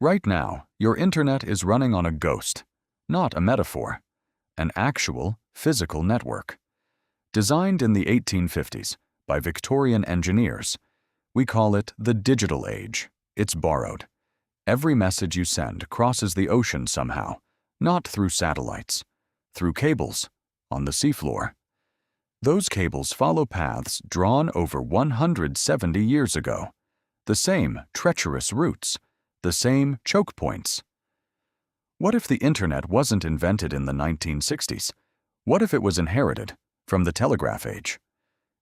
Right now, your internet is running on a ghost, not a metaphor, an actual, physical network. Designed in the 1850s by Victorian engineers, we call it the digital age. It's borrowed. Every message you send crosses the ocean somehow, not through satellites, through cables, on the seafloor. Those cables follow paths drawn over 170 years ago, the same treacherous routes, the same choke points. What if the internet wasn't invented in the 1960s? What if it was inherited from the telegraph age?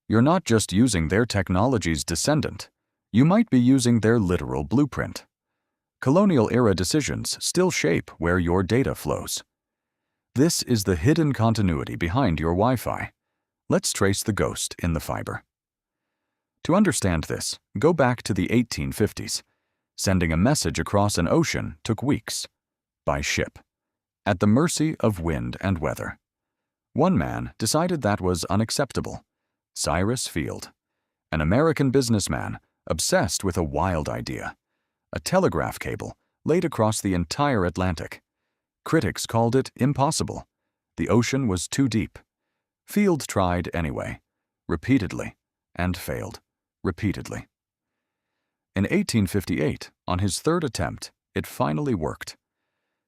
You're not just using their technology's descendant, you might be using their literal blueprint. Colonial-era decisions still shape where your data flows. This is the hidden continuity behind your Wi-Fi. Let's trace the ghost in the fiber. To understand this, go back to the 1850s. Sending a message across an ocean took weeks, by ship, at the mercy of wind and weather. One man decided that was unacceptable. Cyrus Field, an American businessman obsessed with a wild idea, a telegraph cable laid across the entire Atlantic. Critics called it impossible. The ocean was too deep. Field tried anyway, repeatedly, and failed, repeatedly. In 1858, on his third attempt, it finally worked.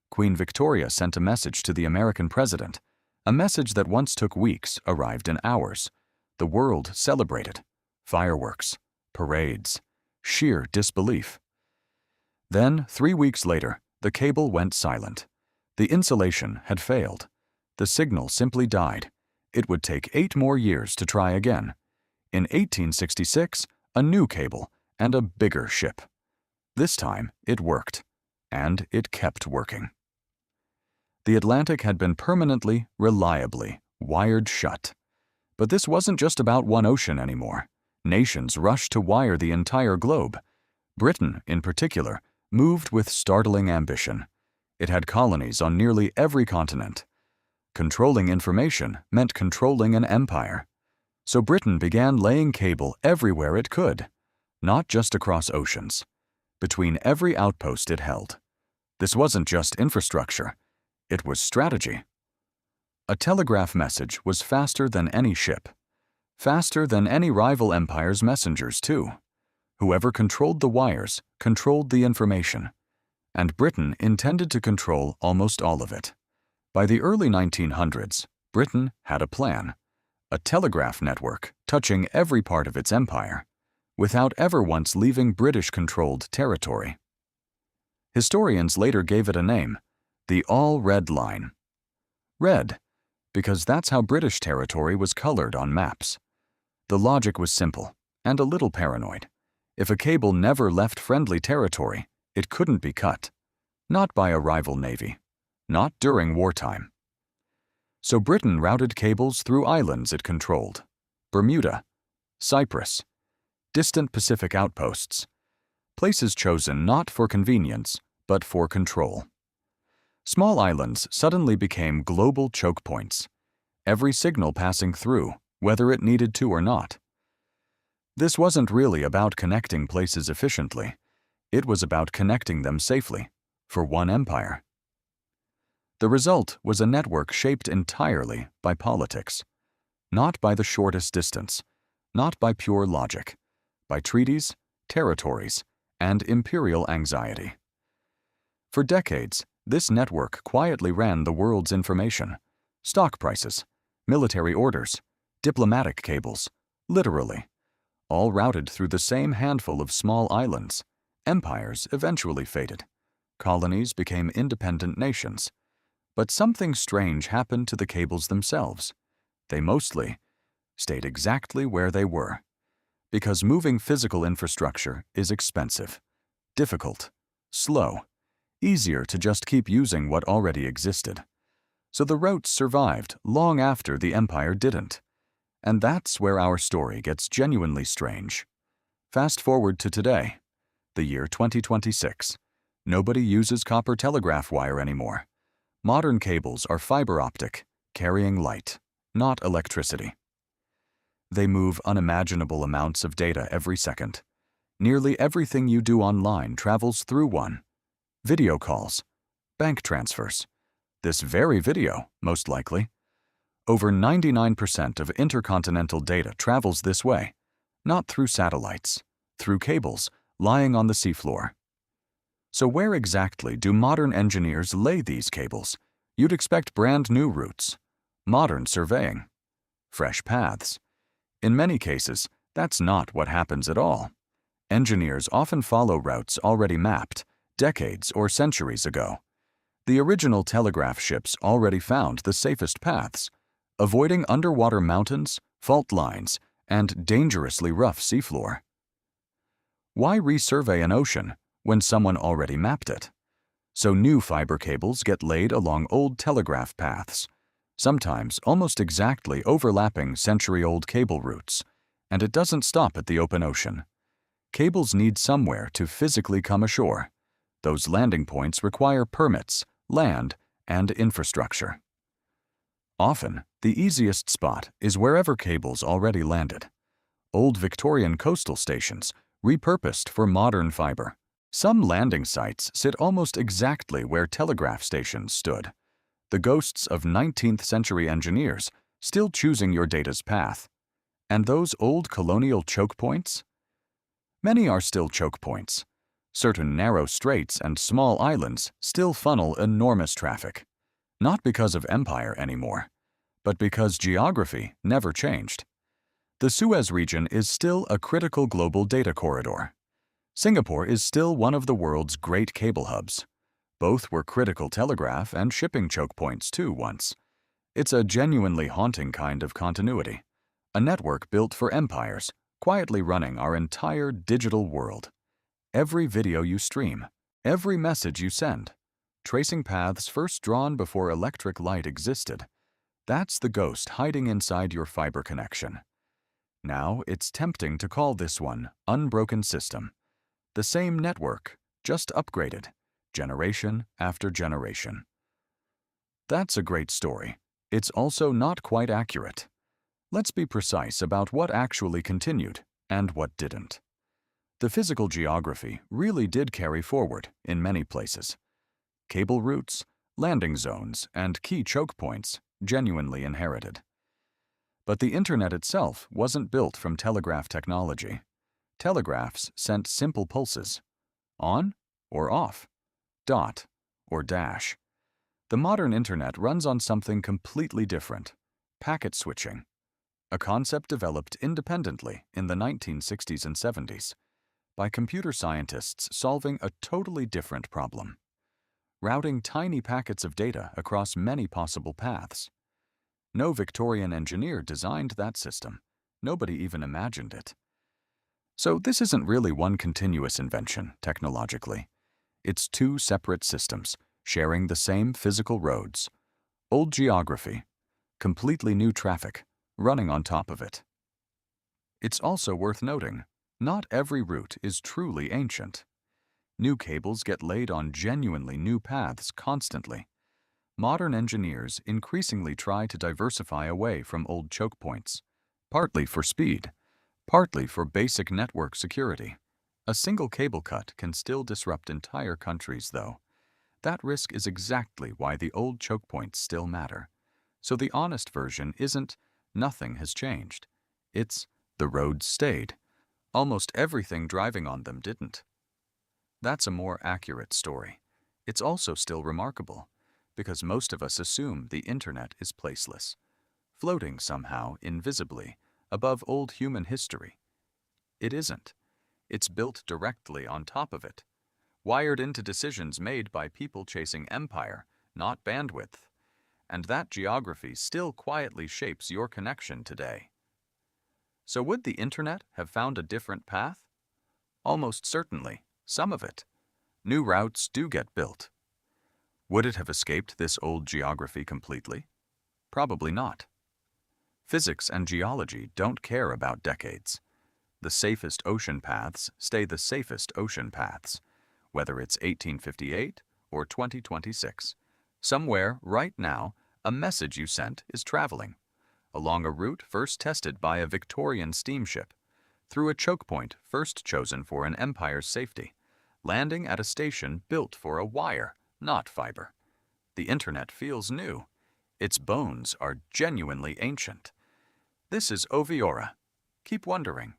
Queen Victoria sent a message to the American president. A message that once took weeks arrived in hours. The world celebrated. Fireworks, parades, sheer disbelief. Then, 3 weeks later, the cable went silent. The insulation had failed. The signal simply died. It would take 8 more years to try again. In 1866, a new cable and a bigger ship. This time, it worked, and it kept working. The Atlantic had been permanently, reliably wired shut. But this wasn't just about one ocean anymore. Nations rushed to wire the entire globe. Britain, in particular, moved with startling ambition. It had colonies on nearly every continent. Controlling information meant controlling an empire. So Britain began laying cable everywhere it could, not just across oceans, between every outpost it held. This wasn't just infrastructure, it was strategy. A telegraph message was faster than any ship, faster than any rival empire's messengers too. Whoever controlled the wires controlled the information, and Britain intended to control almost all of it. By the early 1900s, Britain had a plan, a telegraph network touching every part of its empire, without ever once leaving British-controlled territory. Historians later gave it a name, the All-Red Line. Red, because that's how British territory was colored on maps. The logic was simple, and a little paranoid. If a cable never left friendly territory, it couldn't be cut. Not by a rival navy. Not during wartime. So Britain routed cables through islands it controlled. Bermuda, Cyprus, distant Pacific outposts. Places chosen not for convenience, but for control. Small islands suddenly became global choke points. Every signal passing through, whether it needed to or not. This wasn't really about connecting places efficiently. It was about connecting them safely, for one empire. The result was a network shaped entirely by politics, not by the shortest distance, not by pure logic, by treaties, territories, and imperial anxiety. For decades, this network quietly ran the world's information, stock prices, military orders, diplomatic cables, literally, all routed through the same handful of small islands. Empires eventually faded. Colonies became independent nations. But something strange happened to the cables themselves. They mostly stayed exactly where they were, because moving physical infrastructure is expensive, difficult, slow, easier to just keep using what already existed. So the routes survived long after the empire didn't. And that's where our story gets genuinely strange. Fast forward to today, the year 2026. Nobody uses copper telegraph wire anymore. Modern cables are fiber-optic, carrying light, not electricity. They move unimaginable amounts of data every second. Nearly everything you do online travels through one. Video calls, bank transfers. This very video, most likely. Over 99% of intercontinental data travels this way, not through satellites, through cables lying on the seafloor. So where exactly do modern engineers lay these cables? You'd expect brand new routes, modern surveying, fresh paths. In many cases, that's not what happens at all. Engineers often follow routes already mapped, decades or centuries ago. The original telegraph ships already found the safest paths, avoiding underwater mountains, fault lines, and dangerously rough seafloor. Why resurvey an ocean when someone already mapped it? So new fiber cables get laid along old telegraph paths, sometimes almost exactly overlapping century-old cable routes, and it doesn't stop at the open ocean. Cables need somewhere to physically come ashore. Those landing points require permits, land, and infrastructure. Often, the easiest spot is wherever cables already landed. Old Victorian coastal stations, repurposed for modern fiber. Some landing sites sit almost exactly where telegraph stations stood. The ghosts of 19th century engineers still choosing your data's path. And those old colonial choke points? Many are still choke points. Certain narrow straits and small islands still funnel enormous traffic. Not because of empire anymore, but because geography never changed. The Suez region is still a critical global data corridor. Singapore is still one of the world's great cable hubs. Both were critical telegraph and shipping choke points too once. It's a genuinely haunting kind of continuity. A network built for empires, quietly running our entire digital world. Every video you stream, every message you send, tracing paths first drawn before electric light existed. That's the ghost hiding inside your fiber connection. Now it's tempting to call this one unbroken system. The same network, just upgraded, generation after generation. That's a great story. It's also not quite accurate. Let's be precise about what actually continued and what didn't. The physical geography really did carry forward in many places. Cable routes, landing zones, and key choke points genuinely inherited. But the internet itself wasn't built from telegraph technology. Telegraphs sent simple pulses, on or off, dot or dash. The modern internet runs on something completely different, packet switching, a concept developed independently in the 1960s and 70s by computer scientists solving a totally different problem, routing tiny packets of data across many possible paths. No Victorian engineer designed that system. Nobody even imagined it. So this isn't really one continuous invention, technologically. It's two separate systems, sharing the same physical roads. Old geography, completely new traffic, running on top of it. It's also worth noting, not every route is truly ancient. New cables get laid on genuinely new paths constantly. Modern engineers increasingly try to diversify away from old choke points, partly for speed, partly for basic network security. A single cable cut can still disrupt entire countries, though. That risk is exactly why the old choke points still matter. So the honest version isn't, nothing has changed. It's, the roads stayed. Almost everything driving on them didn't. That's a more accurate story. It's also still remarkable, because most of us assume the internet is placeless, floating somehow invisibly above old human history. It isn't. It's built directly on top of it, wired into decisions made by people chasing empire, not bandwidth. And that geography still quietly shapes your connection today. So would the internet have found a different path? Almost certainly, some of it. New routes do get built. Would it have escaped this old geography completely? Probably not. Physics and geology don't care about decades. The safest ocean paths stay the safest ocean paths, whether it's 1858 or 2026. Somewhere, right now, a message you sent is traveling, along a route first tested by a Victorian steamship, through a choke point first chosen for an empire's safety, landing at a station built for a wire, not fiber. The Internet feels new. Its bones are genuinely ancient. This is Oviora. Keep wondering.